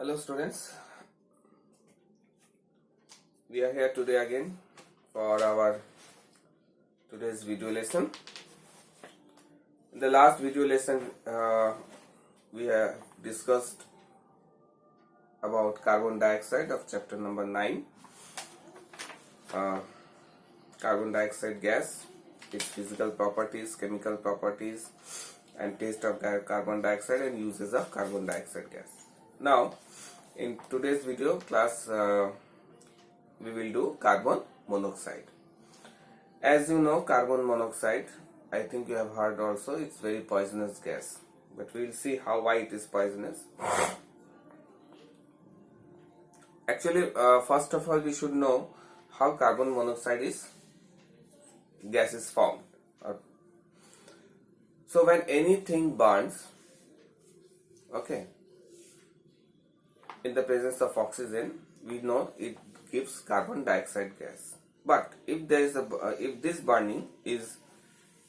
Hello students, we are here today again for our today's video lesson. In the last video lesson we have discussed about carbon dioxide of chapter number 9, carbon dioxide gas, its physical properties, chemical properties and taste of carbon dioxide and uses of carbon dioxide gas. Now in today's video class we will do carbon monoxide. As you know, carbon monoxide, I think you have heard also, it's very poisonous gas, but we will see why it is poisonous. Actually, first of all we should know how carbon monoxide gas is formed. So when anything burns, okay, in the presence of oxygen, we know it gives carbon dioxide gas. But if there is if this burning is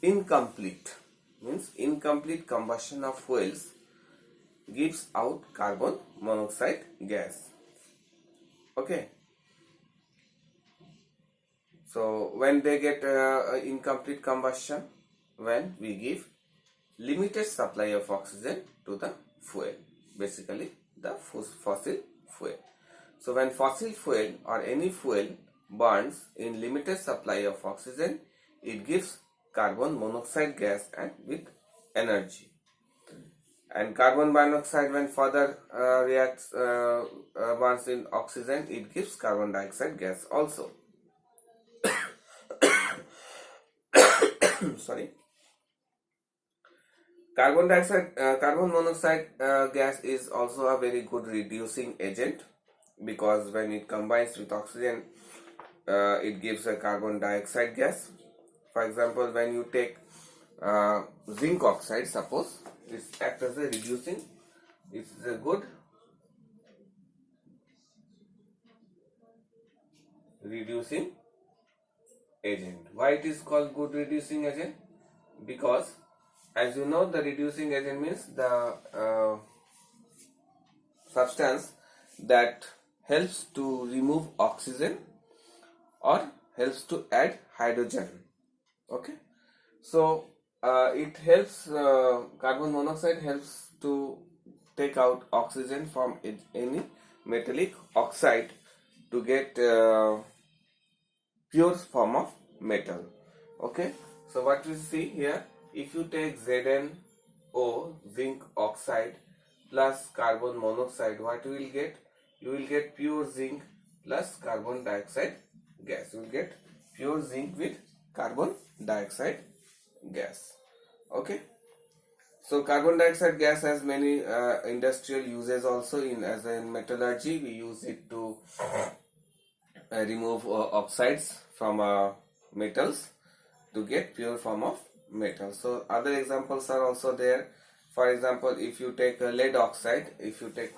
incomplete, means incomplete combustion of fuels gives out carbon monoxide gas. Okay. So when they get incomplete combustion, when we give limited supply of oxygen to the fuel, basically the fossil fuel. So when fossil fuel or any fuel burns in limited supply of oxygen, it gives carbon monoxide gas and with energy. And carbon monoxide when further reacts burns in oxygen, it gives carbon dioxide gas also. Sorry. Carbon monoxide gas is also a very good reducing agent, because when it combines with oxygen, it gives a carbon dioxide gas. For example, when you take zinc oxide, suppose, this acts as a reducing, it's a good reducing agent. Why it is called good reducing agent? Because as you know, the reducing agent means the substance that helps to remove oxygen or helps to add hydrogen. Okay, so it helps, carbon monoxide helps to take out oxygen from any metallic oxide to get pure form of metal. Okay, so what we see here, if you take ZnO, zinc oxide, plus carbon monoxide, what you will get? You will get pure zinc plus carbon dioxide gas. You will get pure zinc with carbon dioxide gas. Okay. So carbon dioxide gas has many industrial uses also. As in metallurgy, we use it to remove oxides from metals to get pure form of metal. So other examples are also there. For example, if you take lead oxide, if you take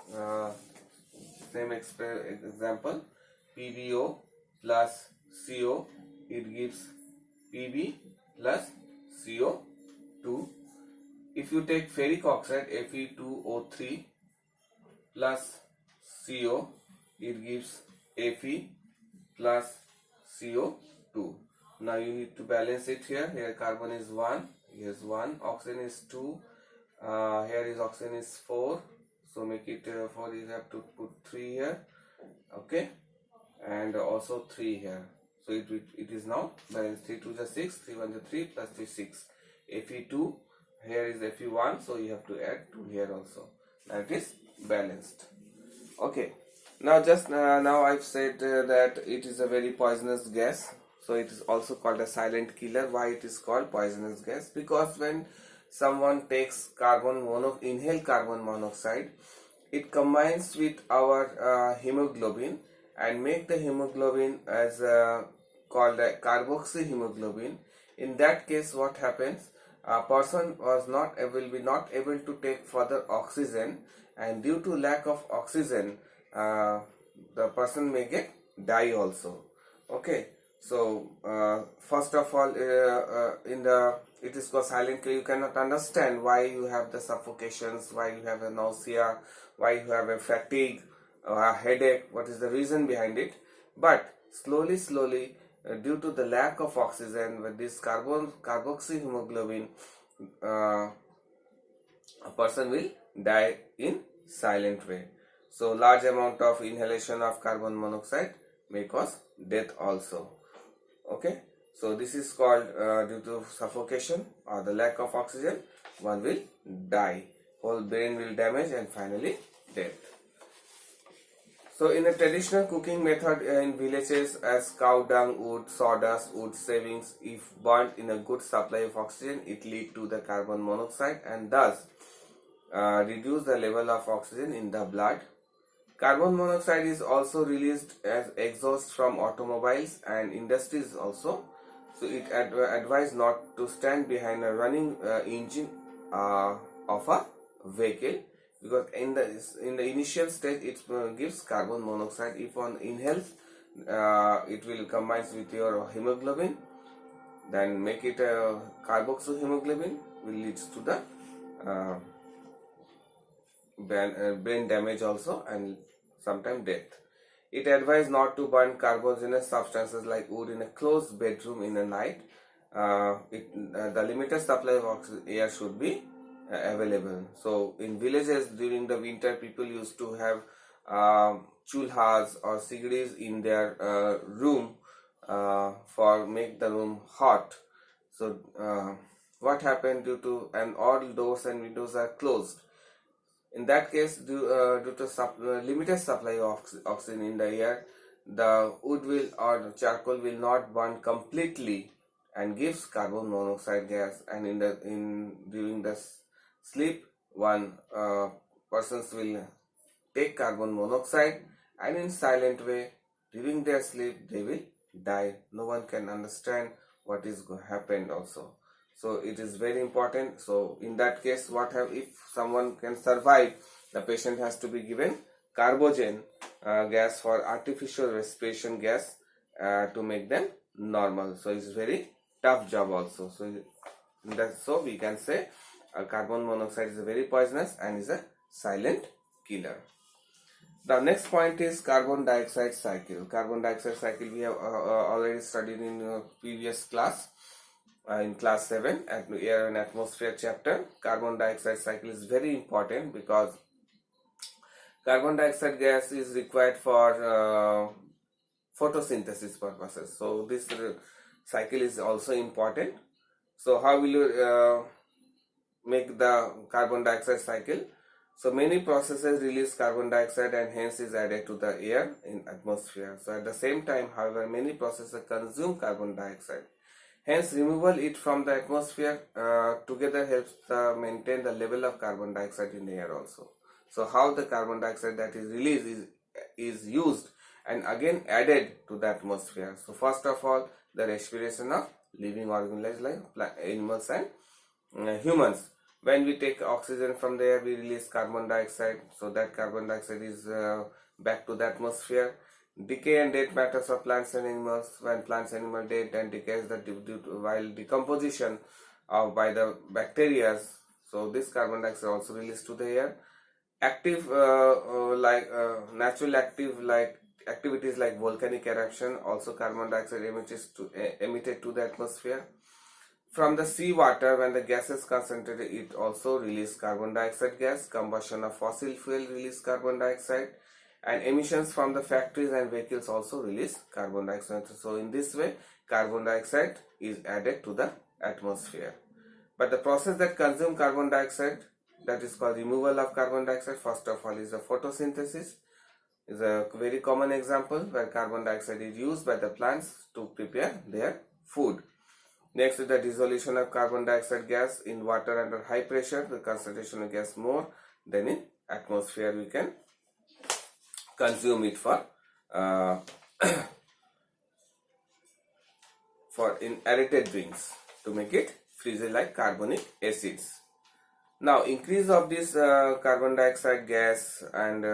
same example, PbO plus CO, it gives Pb plus CO2. If you take ferric oxide, Fe2O3 plus CO, it gives Fe plus CO2. Now you need to balance it here. Here carbon is 1, here is 1, oxygen is 2, here is oxygen is 4. So make it 4, you have to put 3 here. Okay, and also 3 here. So it is now balanced. 3 2 is 6, 3 1 is 3, plus 3 6. Fe2, here is Fe1, so you have to add 2 here also. Now it is balanced. Okay, now just now I've said that it is a very poisonous gas. So it is also called a silent killer. Why it is called poisonous gas? Because when someone takes inhale carbon monoxide, it combines with our hemoglobin and make the hemoglobin as called a carboxyhemoglobin. In that case, what happens? A person will be not able to take further oxygen, and due to lack of oxygen, the person may die also. Okay. So first of all, in the it is called silent killer. You cannot understand why you have the suffocations, why you have a nausea, why you have a fatigue or a headache, what is the reason behind it. But slowly due to the lack of oxygen with this carboxyhemoglobin, a person will die in silent way. So large amount of inhalation of carbon monoxide may cause death also. Okay, so this is called due to suffocation or the lack of oxygen, one will die, whole brain will damage and finally death. So in a traditional cooking method in villages, as cow dung, wood, sawdust, wood savings, if burnt in a good supply of oxygen, it lead to the carbon monoxide and thus reduce the level of oxygen in the blood. Carbon monoxide is also released as exhaust from automobiles and industries also. So it advised not to stand behind a running engine of a vehicle, because in the initial stage it gives carbon monoxide. If one inhales, it will combine with your hemoglobin, then make it a carboxyhemoglobin, will lead to the brain damage also and sometimes death. It advised not to burn carbogenous substances like wood in a closed bedroom in the night. The limited supply of air should be available. So in villages during the winter, people used to have chulhas or sigris in their room for make the room hot. So what happened due to, and all doors and windows are closed. In that case, due to limited supply of oxygen in the air, the wood will or charcoal will not burn completely and gives carbon monoxide gas. And during the sleep, one persons will take carbon monoxide, and in silent way during their sleep they will die. No one can understand what is happened also. So it is very important. So in that case, if someone can survive, the patient has to be given carbogen gas for artificial respiration gas to make them normal. So it's very tough job also. So we can say carbon monoxide is very poisonous and is a silent killer. The next point is carbon dioxide cycle. Carbon dioxide cycle we have already studied in previous class. In class 7 at air and atmosphere chapter. Carbon dioxide cycle is very important because carbon dioxide gas is required for photosynthesis purposes. So this cycle is also important. So how will you make the carbon dioxide cycle? So many processes release carbon dioxide and hence is added to the air in atmosphere. So at the same time, however, many processes consume carbon dioxide. Hence, removal it from the atmosphere together helps maintain the level of carbon dioxide in the air also. So, how the carbon dioxide that is released is used and again added to the atmosphere. So, first of all, the respiration of living organisms like animals and humans. When we take oxygen from the air, we release carbon dioxide. So, that carbon dioxide is back to the atmosphere. Decay and dead matters of plants and animals. When plants and animals dead and decays while decomposition by the bacteria, so this carbon dioxide also released to the air. Active natural activities like volcanic eruption, also carbon dioxide emitted to the atmosphere. From the sea water, when the gas is concentrated, it also releases carbon dioxide gas. Combustion of fossil fuel release carbon dioxide. And emissions from the factories and vehicles also release carbon dioxide. So in this way, carbon dioxide is added to the atmosphere. But the process that consumes carbon dioxide, that is called removal of carbon dioxide, first of all is the photosynthesis. Is a very common example where carbon dioxide is used by the plants to prepare their food. Next is the dissolution of carbon dioxide gas in water under high pressure. The concentration of gas more than in atmosphere, we can consume it for in aerated drinks to make it freeze like carbonic acids. Now increase of this carbon dioxide gas and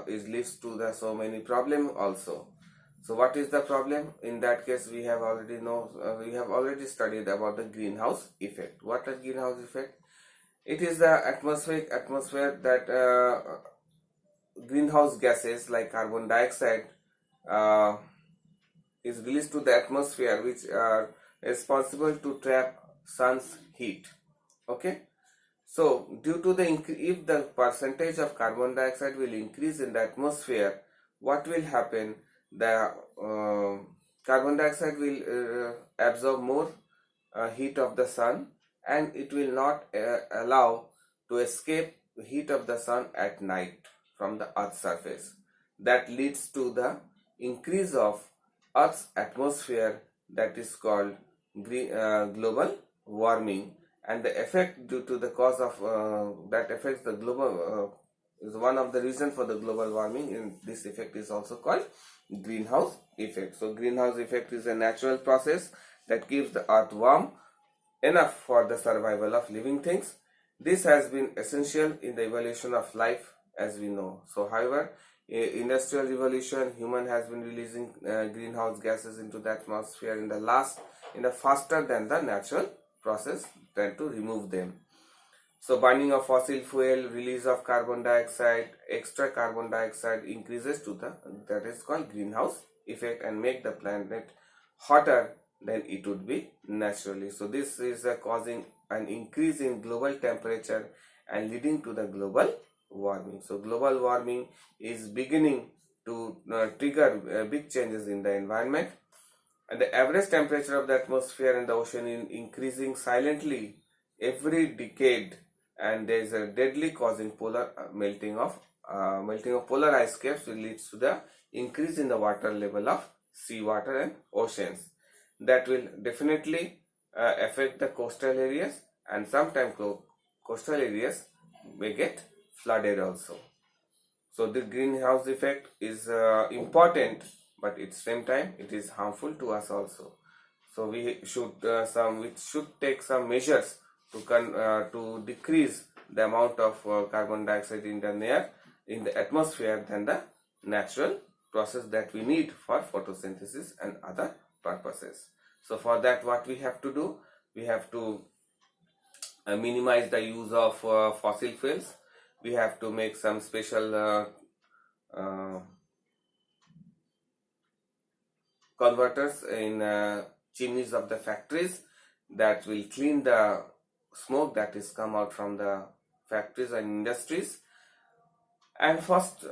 is leads to the so many problem also. So what is the problem? In that case, we have already studied about the greenhouse effect. What is greenhouse effect? It is the atmosphere that greenhouse gases like carbon dioxide uh, is released to the atmosphere, which are responsible to trap sun's heat. Okay. So due to the if the percentage of carbon dioxide will increase in the atmosphere, what will happen? The carbon dioxide will absorb more heat of the sun, and it will not allow to escape heat of the sun at night from the earth's surface. That leads to the increase of earth's atmosphere, that is called global warming. And the effect due to the cause of that affects the global is one of the reasons for the global warming, and this effect is also called greenhouse effect. So greenhouse effect is a natural process that keeps the earth warm enough for the survival of living things. This has been essential in the evolution of life as we know. So however, industrial revolution, human has been releasing greenhouse gases into the atmosphere in the faster than the natural process than to remove them. So burning of fossil fuel, release of carbon dioxide, extra carbon dioxide increases to that is called greenhouse effect, and make the planet hotter than it would be naturally. So this is causing an increase in global temperature and leading to the global warming. So global warming is beginning to trigger big changes in the environment, and the average temperature of the atmosphere and the ocean is increasing silently every decade, and there is a deadly causing polar melting of polar ice caps, which leads to the increase in the water level of seawater and oceans. That will definitely affect the coastal areas, and sometimes coastal areas may get flooded also. So the greenhouse effect is important, but at the same time it is harmful to us also. So we should take some measures to decrease the amount of carbon dioxide in the atmosphere than the natural process that we need for photosynthesis and other purposes. So for that, what we have to do, we have to minimize the use of fossil fuels. We have to make some special converters in chimneys of the factories that will clean the smoke that is come out from the factories and industries. And first,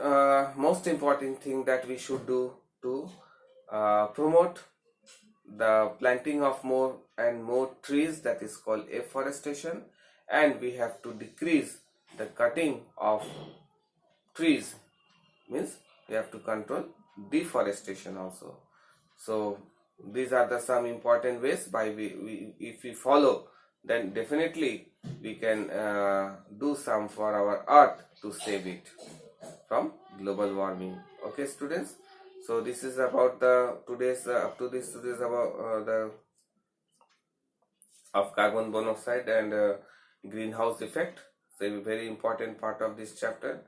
most important thing that we should do to promote the planting of more and more trees, that is called afforestation, and we have to decrease the cutting of trees, means we have to control deforestation also. So these are the some important ways by if we follow, then definitely we can do some for our earth to save it from global warming. Okay students, so this is about the today's about the of carbon monoxide and greenhouse effect. So a very important part of this chapter.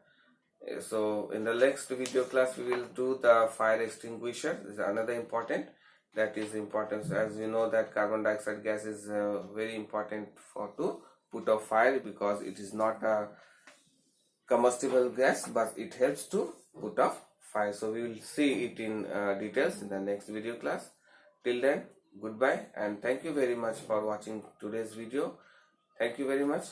So in the next video class we will do the fire extinguisher. This is another important, that is important, as you know that carbon dioxide gas is very important for to put out fire, because it is not a combustible gas, but it helps to put off fire. So we will see it in details in the next video class. Till then, goodbye, and thank you very much for watching today's video. Thank you very much.